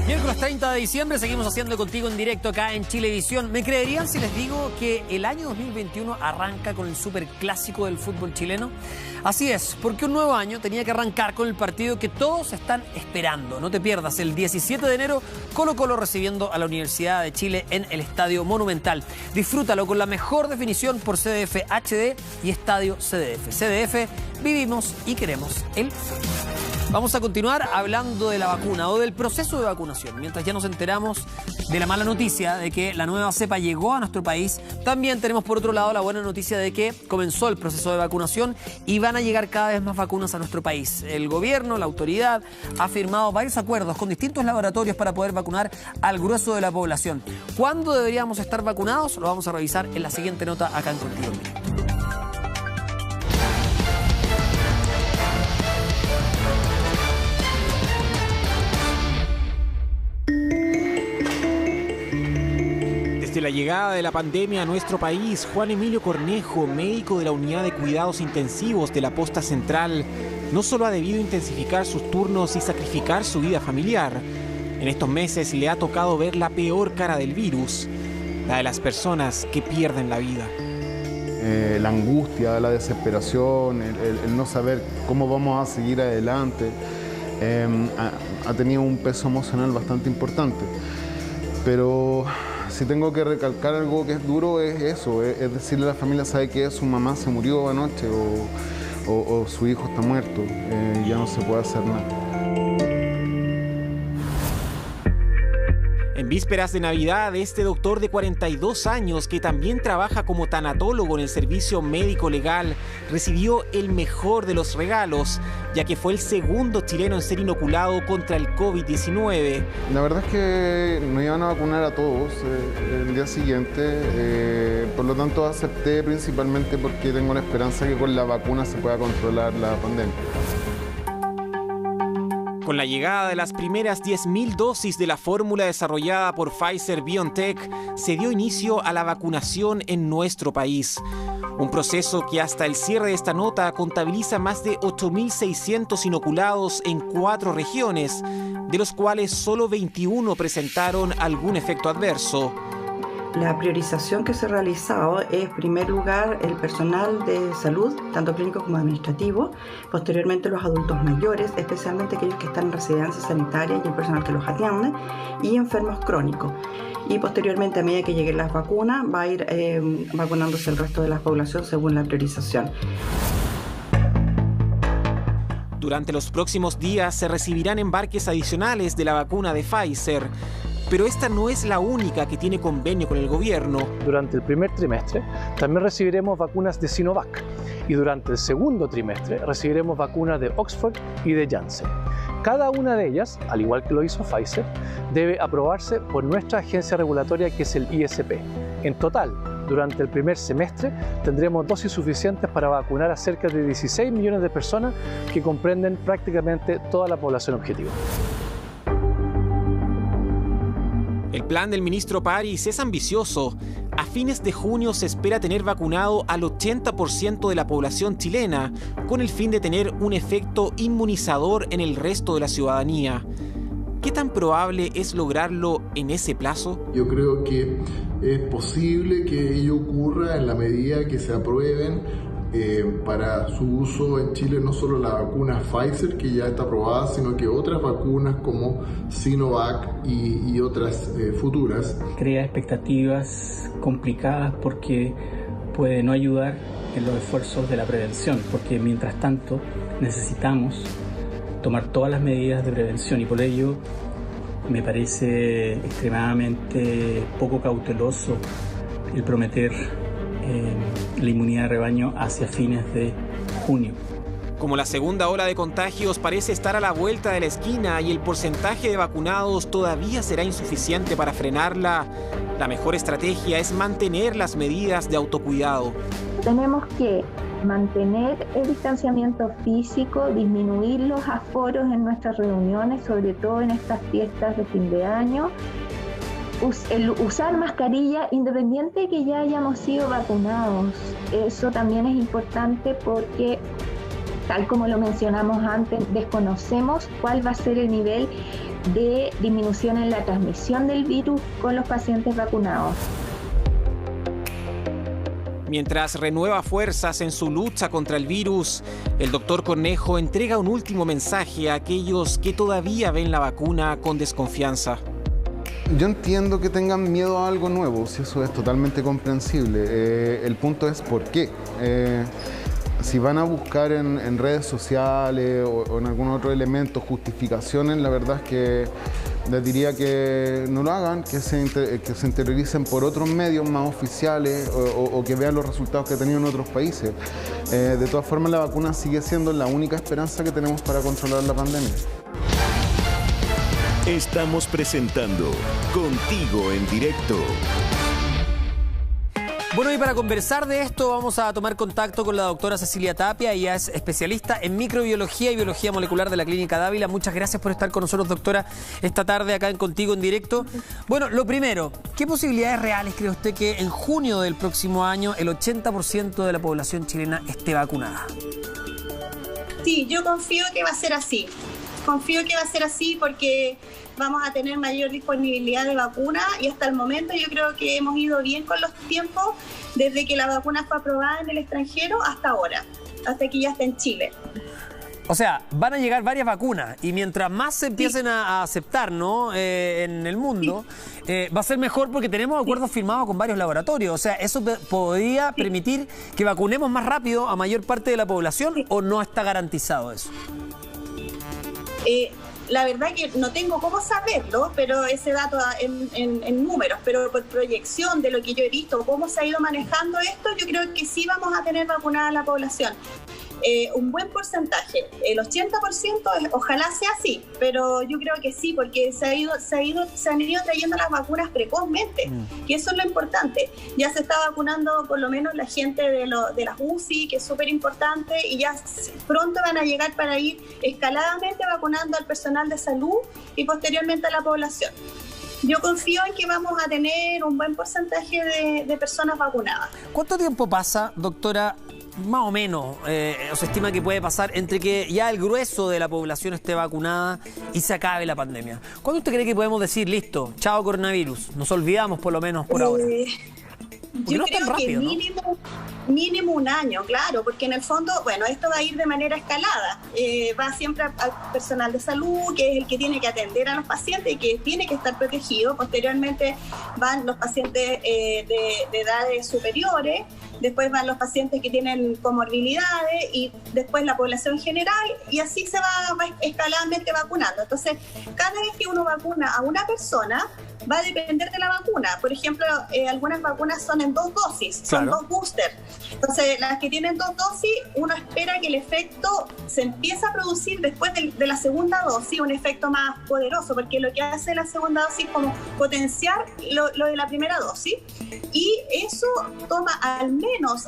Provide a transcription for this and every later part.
Miércoles 30 de diciembre seguimos haciendo contigo en directo acá en Chilevisión. ¿Me creerían si les digo que el año 2021 arranca con el superclásico del fútbol chileno? Así es, porque un nuevo año tenía que arrancar con el partido que todos están esperando. No te pierdas, el 17 de enero, Colo-Colo recibiendo a la Universidad de Chile en el Estadio Monumental. Disfrútalo con la mejor definición por CDF HD y Estadio CDF. CDF, vivimos y queremos el fútbol. Vamos a continuar hablando de la vacuna o del proceso de vacunación. Mientras ya nos enteramos de la mala noticia de que la nueva cepa llegó a nuestro país, también tenemos por otro lado la buena noticia de que comenzó el proceso de vacunación y van a llegar cada vez más vacunas a nuestro país. El gobierno, la autoridad, ha firmado varios acuerdos con distintos laboratorios para poder vacunar al grueso de la población. ¿Cuándo deberíamos estar vacunados? Lo vamos a revisar en la siguiente nota acá en Contigo en Directo. Desde la llegada de la pandemia a nuestro país, Juan Emilio Cornejo, médico de la Unidad de Cuidados Intensivos de la Posta Central, no solo ha debido intensificar sus turnos y sacrificar su vida familiar, en estos meses le ha tocado ver la peor cara del virus, la de las personas que pierden la vida. La angustia, la desesperación, el no saber cómo vamos a seguir adelante, ha tenido un peso emocional bastante importante. Pero si tengo que recalcar algo que es duro, es eso, es decirle a la familia, sabe que su mamá se murió anoche o su hijo está muerto, ya no se puede hacer nada. En vísperas de Navidad, este doctor de 42 años, que también trabaja como tanatólogo en el servicio médico legal, recibió el mejor de los regalos, ya que fue el segundo chileno en ser inoculado contra el COVID-19. La verdad es que nos iban a vacunar a todos el día siguiente, por lo tanto acepté principalmente porque tengo la esperanza que con la vacuna se pueda controlar la pandemia. Con la llegada de las primeras 10.000 dosis de la fórmula desarrollada por Pfizer-BioNTech, se dio inicio a la vacunación en nuestro país. Un proceso que hasta el cierre de esta nota contabiliza más de 8.600 inoculados en 4 regiones, de los cuales solo 21 presentaron algún efecto adverso. La priorización que se ha realizado es, en primer lugar, el personal de salud, tanto clínico como administrativo, posteriormente los adultos mayores, especialmente aquellos que están en residencias sanitarias y el personal que los atiende, y enfermos crónicos. Y posteriormente, a medida que lleguen las vacunas, va a ir vacunándose el resto de la población según la priorización. Durante los próximos días se recibirán embarques adicionales de la vacuna de Pfizer. Pero esta no es la única que tiene convenio con el gobierno. Durante el primer trimestre también recibiremos vacunas de Sinovac y durante el segundo trimestre recibiremos vacunas de Oxford y de Janssen. Cada una de ellas, al igual que lo hizo Pfizer, debe aprobarse por nuestra agencia regulatoria que es el ISP. En total, durante el primer semestre tendremos dosis suficientes para vacunar a cerca de 16 millones de personas que comprenden prácticamente toda la población objetivo. El plan del ministro París es ambicioso. A fines de junio se espera tener vacunado al 80% de la población chilena, con el fin de tener un efecto inmunizador en el resto de la ciudadanía. ¿Qué tan probable es lograrlo en ese plazo? Yo creo que es posible que ello ocurra en la medida que se aprueben para su uso en Chile no solo la vacuna Pfizer, que ya está aprobada, sino que otras vacunas como Sinovac y otras futuras. Crea expectativas complicadas porque puede no ayudar en los esfuerzos de la prevención, porque mientras tanto necesitamos tomar todas las medidas de prevención y por ello me parece extremadamente poco cauteloso el prometer la inmunidad de rebaño hacia fines de junio. Como la segunda ola de contagios parece estar a la vuelta de la esquina y el porcentaje de vacunados todavía será insuficiente para frenarla, la mejor estrategia es mantener las medidas de autocuidado. Tenemos que mantener el distanciamiento físico, disminuir los aforos en nuestras reuniones, sobre todo en estas fiestas de fin de año. El usar mascarilla independiente de que ya hayamos sido vacunados. Eso también es importante porque, tal como lo mencionamos antes, desconocemos cuál va a ser el nivel de disminución en la transmisión del virus con los pacientes vacunados. Mientras renueva fuerzas en su lucha contra el virus, el doctor Cornejo entrega un último mensaje a aquellos que todavía ven la vacuna con desconfianza. Yo entiendo que tengan miedo a algo nuevo, si eso es totalmente comprensible. El punto es por qué. Si van a buscar en redes sociales o en algún otro elemento justificaciones, la verdad es que les diría que no lo hagan, que se interioricen por otros medios más oficiales o que vean los resultados que ha tenido en otros países. De todas formas, la vacuna sigue siendo la única esperanza que tenemos para controlar la pandemia. Estamos presentando Contigo en Directo. Bueno, y para conversar de esto vamos a tomar contacto con la doctora Cecilia Tapia. Ella es especialista en microbiología y biología molecular de la Clínica Dávila. Muchas gracias por estar con nosotros, doctora, esta tarde acá en Contigo en Directo. Bueno, lo primero, ¿qué posibilidades reales cree usted que en junio del próximo año el 80% de la población chilena esté vacunada? Sí, yo confío que va a ser así. Confío que va a ser así porque vamos a tener mayor disponibilidad de vacuna y hasta el momento yo creo que hemos ido bien con los tiempos desde que la vacuna fue aprobada en el extranjero hasta ahora, hasta que ya está en Chile. O sea, van a llegar varias vacunas y mientras más se empiecen a aceptar, ¿no? En el mundo, va a ser mejor porque tenemos acuerdos firmados con varios laboratorios. O sea, ¿eso podría permitir que vacunemos más rápido a mayor parte de la población o no está garantizado eso? La verdad que no tengo cómo saberlo, pero ese dato en números, pero por proyección de lo que yo he visto, cómo se ha ido manejando esto, yo creo que sí vamos a tener vacunada a la población. Un buen porcentaje, el 80%, ojalá sea así, pero yo creo que sí, porque se han ido trayendo las vacunas precozmente, y eso es lo importante. Ya se está vacunando por lo menos la gente de las UCI, que es súper importante, y ya pronto van a llegar para ir escaladamente vacunando al personal de salud y posteriormente a la población. Yo confío en que vamos a tener un buen porcentaje de personas vacunadas. ¿Cuánto tiempo pasa, doctora, más o menos, se estima que puede pasar entre que ya el grueso de la población esté vacunada y se acabe la pandemia? ¿Cuándo usted cree que podemos decir, listo, chao coronavirus, nos olvidamos por lo menos por ahora? Yo creo que mínimo un año, claro, porque en el fondo, bueno, esto va a ir de manera escalada. Va siempre al personal de salud, que es el que tiene que atender a los pacientes y que tiene que estar protegido. Posteriormente van los pacientes de edades superiores, después van los pacientes que tienen comorbilidades y después la población general, y así se va escaladamente vacunando. Entonces, cada vez que uno vacuna a una persona, va a depender de la vacuna. Por ejemplo, algunas vacunas son en 2 dosis, son 2 boosters. Entonces, las que tienen 2 dosis, uno espera que el efecto se empiece a producir después de la segunda dosis, un efecto más poderoso, porque lo que hace la segunda dosis es como potenciar lo de la primera dosis, y eso toma al menos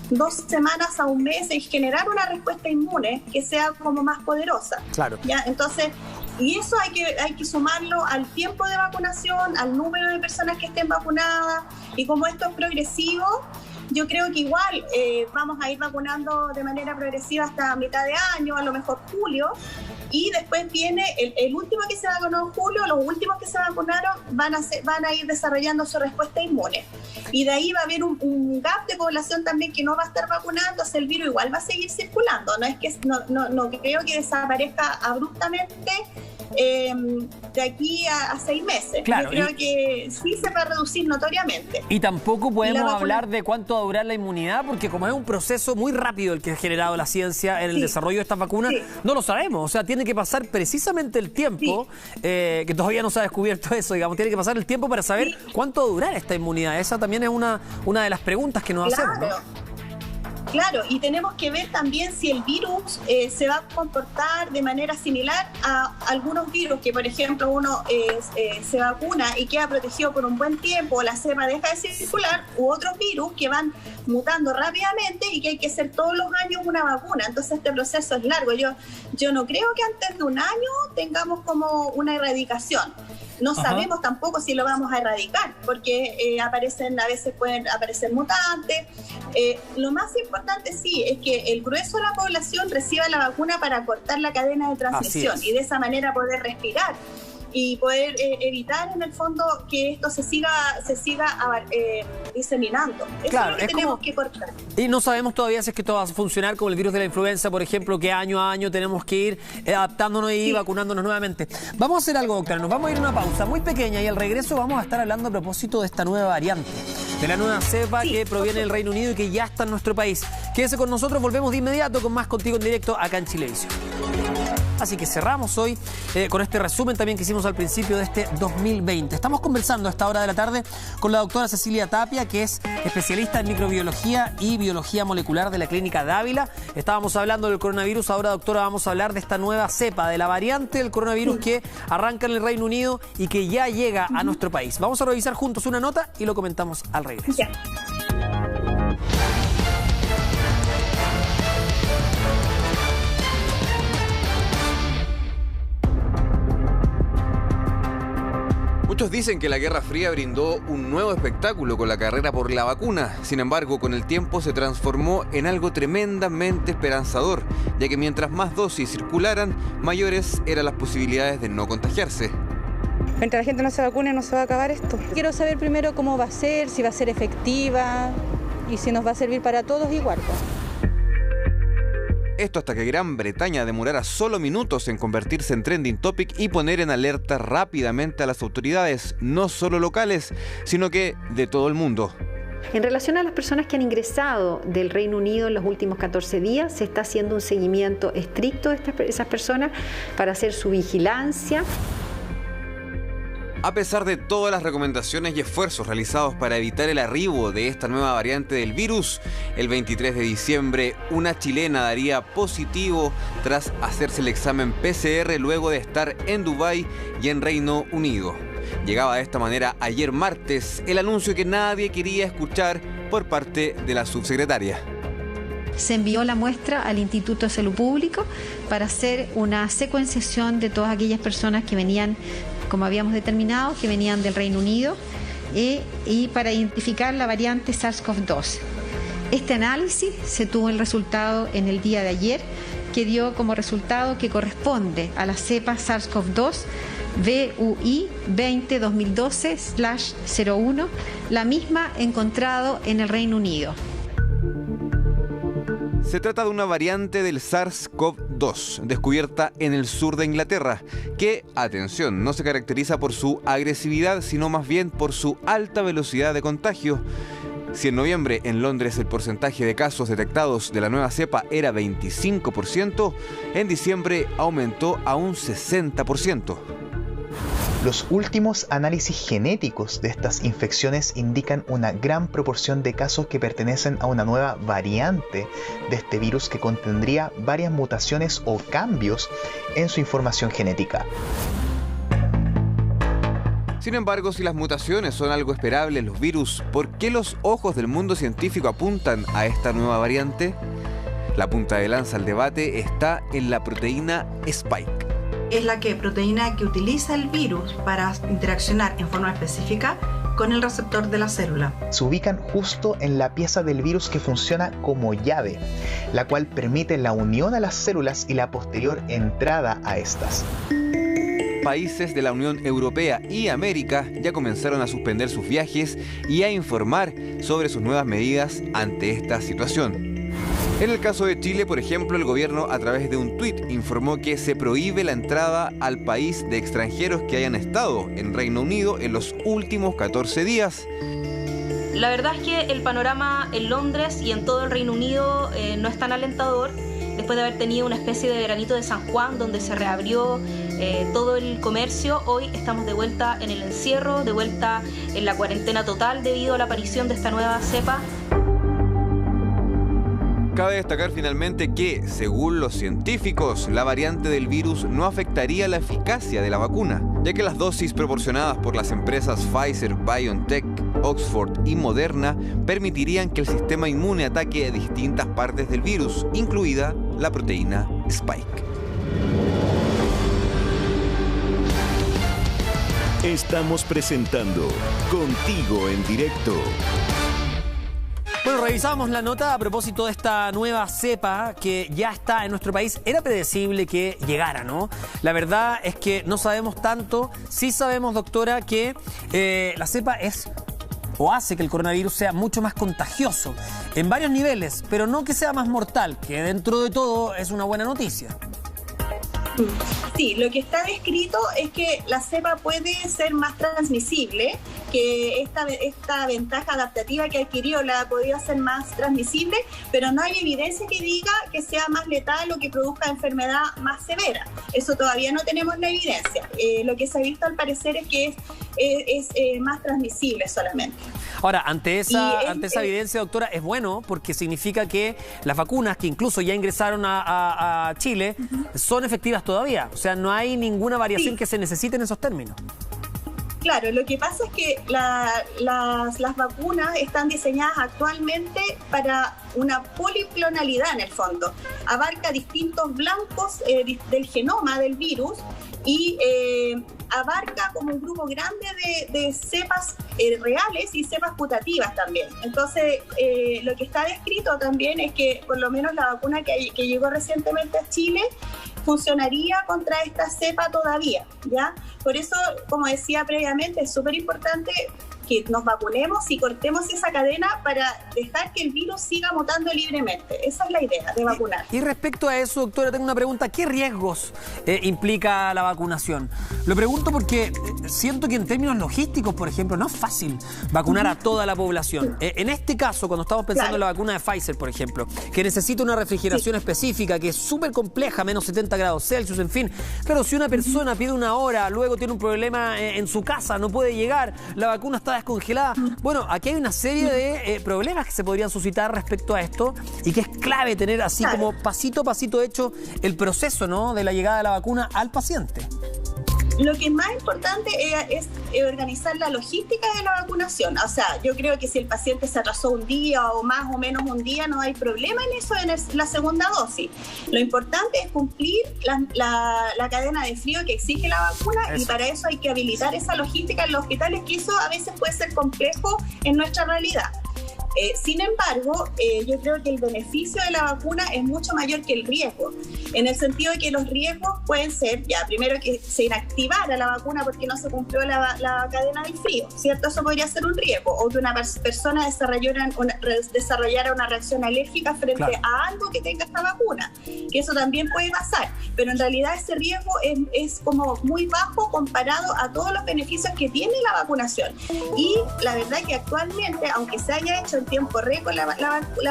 2 semanas a un mes en generar una respuesta inmune que sea como más poderosa. Claro. ¿Ya? Entonces, y eso hay que sumarlo al tiempo de vacunación, al número de personas que estén vacunadas, y como esto es progresivo, yo creo que igual vamos a ir vacunando de manera progresiva hasta mitad de año, a lo mejor julio, y después viene el último que se vacunó en julio, los últimos que se vacunaron van a ir desarrollando su respuesta inmune. Y de ahí va a haber un gap de población también que no va a estar vacunando, entonces el virus igual va a seguir circulando. No es que no creo que desaparezca abruptamente de aquí a 6 meses. Claro, yo creo que sí se va a reducir notoriamente. Y tampoco podemos hablar de cuánto va a durar la inmunidad, porque como es un proceso muy rápido el que ha generado la ciencia en el desarrollo de estas vacunas, no lo sabemos. O sea, tiene que pasar precisamente el tiempo, que todavía no se ha descubierto eso, digamos, tiene que pasar el tiempo para saber cuánto va a durar esta inmunidad. Esa también es una de las preguntas que nos hacemos, ¿no? Claro, y tenemos que ver también si el virus se va a comportar de manera similar a algunos virus que, por ejemplo, uno se vacuna y queda protegido por un buen tiempo, la cepa deja de circular, u otros virus que van mutando rápidamente y que hay que hacer todos los años una vacuna. Entonces este proceso es largo. Yo no creo que antes de un año tengamos como una erradicación. No sabemos tampoco si lo vamos a erradicar, porque a veces pueden aparecer mutantes. Lo más importante sí es que el grueso de la población reciba la vacuna para cortar la cadena de transmisión y de esa manera poder respirar y poder evitar en el fondo que esto se siga diseminando. Eso es lo que tenemos que cortar. Y no sabemos todavía si es que esto va a funcionar como el virus de la influenza, por ejemplo, que año a año tenemos que ir adaptándonos y vacunándonos nuevamente. Vamos a hacer algo, doctora, nos vamos a ir a una pausa muy pequeña y al regreso vamos a estar hablando a propósito de esta nueva variante, de la nueva cepa que proviene del Reino Unido y que ya está en nuestro país. Quédese con nosotros, volvemos de inmediato con más Contigo en Directo acá en Chilevisión. Así que cerramos hoy con este resumen también que hicimos al principio de este 2020. Estamos conversando a esta hora de la tarde con la doctora Cecilia Tapia, que es especialista en microbiología y biología molecular de la Clínica Dávila. Estábamos hablando del coronavirus, ahora, doctora, vamos a hablar de esta nueva cepa, de la variante del coronavirus que arranca en el Reino Unido y que ya llega a nuestro país. Vamos a revisar juntos una nota y lo comentamos al regreso. Ya. Muchos dicen que la Guerra Fría brindó un nuevo espectáculo con la carrera por la vacuna. Sin embargo, con el tiempo se transformó en algo tremendamente esperanzador, ya que mientras más dosis circularan, mayores eran las posibilidades de no contagiarse. Mientras la gente no se vacune, no se va a acabar esto. Quiero saber primero cómo va a ser, si va a ser efectiva y si nos va a servir para todos igual. Esto hasta que Gran Bretaña demorara solo minutos en convertirse en trending topic y poner en alerta rápidamente a las autoridades, no solo locales, sino que de todo el mundo. En relación a las personas que han ingresado del Reino Unido en los últimos 14 días, se está haciendo un seguimiento estricto de esas personas para hacer su vigilancia. A pesar de todas las recomendaciones y esfuerzos realizados para evitar el arribo de esta nueva variante del virus, el 23 de diciembre una chilena daría positivo tras hacerse el examen PCR luego de estar en Dubái y en Reino Unido. Llegaba de esta manera ayer martes el anuncio que nadie quería escuchar por parte de la subsecretaria. Se envió la muestra al Instituto de Salud Pública para hacer una secuenciación de todas aquellas personas que venían, como habíamos determinado, que venían del Reino Unido y para identificar la variante SARS-CoV-2. Este análisis se tuvo el resultado en el día de ayer, que dio como resultado que corresponde a la cepa SARS-CoV-2 VUI 2012/01, la misma encontrado en el Reino Unido. Se trata de una variante del SARS-CoV-2, descubierta en el sur de Inglaterra, que, atención, no se caracteriza por su agresividad, sino más bien por su alta velocidad de contagio. Si en noviembre en Londres el porcentaje de casos detectados de la nueva cepa era 25%, en diciembre aumentó a un 60%. Los últimos análisis genéticos de estas infecciones indican una gran proporción de casos que pertenecen a una nueva variante de este virus que contendría varias mutaciones o cambios en su información genética. Sin embargo, si las mutaciones son algo esperable en los virus, ¿por qué los ojos del mundo científico apuntan a esta nueva variante? La punta de lanza al debate está en la proteína Spike. Es la proteína que utiliza el virus para interaccionar en forma específica con el receptor de la célula. Se ubican justo en la pieza del virus que funciona como llave, la cual permite la unión a las células y la posterior entrada a estas. Países de la Unión Europea y América ya comenzaron a suspender sus viajes y a informar sobre sus nuevas medidas ante esta situación. En el caso de Chile, por ejemplo, el gobierno a través de un tuit informó que se prohíbe la entrada al país de extranjeros que hayan estado en Reino Unido en los últimos 14 días. La verdad es que el panorama en Londres y en todo el Reino Unido no es tan alentador. Después de haber tenido una especie de veranito de San Juan donde se reabrió todo el comercio, hoy estamos de vuelta en el encierro, de vuelta en la cuarentena total debido a la aparición de esta nueva cepa. Cabe destacar finalmente que, según los científicos, la variante del virus no afectaría la eficacia de la vacuna, ya que las dosis proporcionadas por las empresas Pfizer, BioNTech, Oxford y Moderna permitirían que el sistema inmune ataque a distintas partes del virus, incluida la proteína Spike. Estamos presentando Contigo en Directo. Bueno, revisamos la nota a propósito de esta nueva cepa que ya está en nuestro país. Era predecible que llegara, ¿no? La verdad es que no sabemos tanto. Sí sabemos, doctora, que la cepa es o hace que el coronavirus sea mucho más contagioso en varios niveles, pero no que sea más mortal, que dentro de todo es una buena noticia. Sí, lo que está descrito es que la cepa puede ser más transmisible, que esta ventaja adaptativa que adquirió la podría ser más transmisible, pero no hay evidencia que diga que sea más letal o que produzca enfermedad más severa. Eso todavía no tenemos la evidencia. Lo que se ha visto al parecer es que es más transmisible solamente. Ahora, ante esa evidencia, doctora, es bueno porque significa que las vacunas que incluso ya ingresaron a Chile son efectivas todavía. O sea, no hay ninguna variación que se necesite en esos términos. Claro, lo que pasa es que las vacunas están diseñadas actualmente para una policlonalidad en el fondo. Abarca distintos blancos del genoma del virus y abarca como un grupo grande de cepas reales y cepas mutativas también. Entonces, lo que está descrito también es que por lo menos la vacuna que llegó recientemente a Chile funcionaría contra esta cepa todavía, ¿ya? Por eso, como decía previamente, es súper importante que nos vacunemos y cortemos esa cadena para dejar que el virus siga mutando libremente. Esa es la idea de vacunar. Y respecto a eso, doctora, tengo una pregunta. ¿Qué riesgos implica la vacunación? Lo pregunto porque siento que en términos logísticos, por ejemplo, no es fácil vacunar a toda la población. En este caso, cuando estamos pensando en la vacuna de Pfizer, por ejemplo, que necesita una refrigeración específica, que es súper compleja, menos 70 grados Celsius, en fin. Claro, si una persona pide una hora, luego tiene un problema en su casa, no puede llegar, la vacuna está descongelada. Bueno, aquí hay una serie de problemas que se podrían suscitar respecto a esto y que es clave tener así como pasito a pasito hecho el proceso, ¿no?, de la llegada de la vacuna al paciente. Lo que es más importante es organizar la logística de la vacunación. O sea, yo creo que si el paciente se atrasó un día o más o menos un día, no hay problema en eso en la segunda dosis. Lo importante es cumplir la cadena de frío que exige la vacuna y para eso hay que habilitar esa logística en los hospitales, que eso a veces puede ser complejo en nuestra realidad. Sin embargo, yo creo que el beneficio de la vacuna es mucho mayor que el riesgo, en el sentido de que los riesgos pueden ser, ya, primero que se inactivara la vacuna porque no se cumplió la cadena del frío, ¿cierto? Eso podría ser un riesgo, o que una persona desarrollara una reacción alérgica frente a algo que tenga esta vacuna, que eso también puede pasar, pero en realidad ese riesgo es como muy bajo comparado a todos los beneficios que tiene la vacunación. Y la verdad que actualmente, aunque se haya hecho en tiempo récord la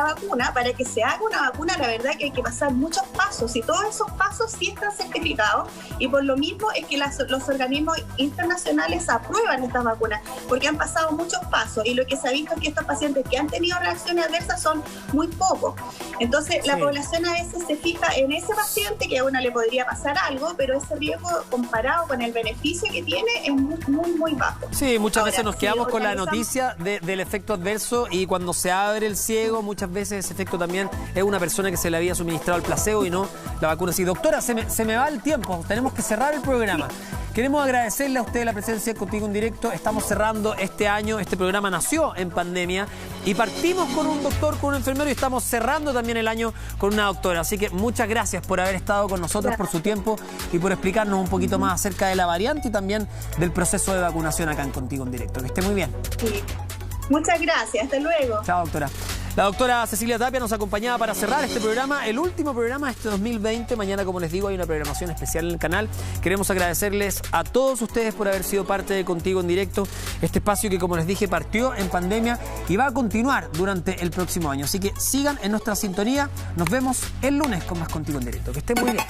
vacuna, para que se haga una vacuna, la verdad que hay que pasar muchos pasos y todos esos pasos sí están certificados, y por lo mismo es que los organismos internacionales aprueban estas vacunas porque han pasado muchos pasos, y lo que se ha visto es que estos pacientes que han tenido reacciones adversas son muy pocos. Entonces la población a veces se fija en ese paciente que a uno le podría pasar algo, pero ese riesgo comparado con el beneficio que tiene es muy bajo. Sí, muchas veces nos quedamos con la noticia del efecto adverso, y cuando se abre el ciego, muchas veces ese efecto también es una persona que se le había suministrado el placebo y no la vacuna. Sí, doctora, se me va el tiempo, tenemos que cerrar el programa. Queremos agradecerle a usted la presencia Contigo en Directo. Estamos cerrando este año, este programa nació en pandemia y partimos con un doctor, con un enfermero, y estamos cerrando también el año con una doctora. Así que muchas gracias por haber estado con nosotros, por su tiempo y por explicarnos un poquito más acerca de la variante y también del proceso de vacunación acá en Contigo en Directo. Que esté muy bien. Sí. Muchas gracias, hasta luego. Chao, doctora. La doctora Cecilia Tapia nos acompañaba para cerrar este programa, el último programa de este 2020. Mañana, como les digo, hay una programación especial en el canal. Queremos agradecerles a todos ustedes por haber sido parte de Contigo en Directo, este espacio que, como les dije, partió en pandemia y va a continuar durante el próximo año. Así que sigan en nuestra sintonía. Nos vemos el lunes con más Contigo en Directo. Que estén muy bien.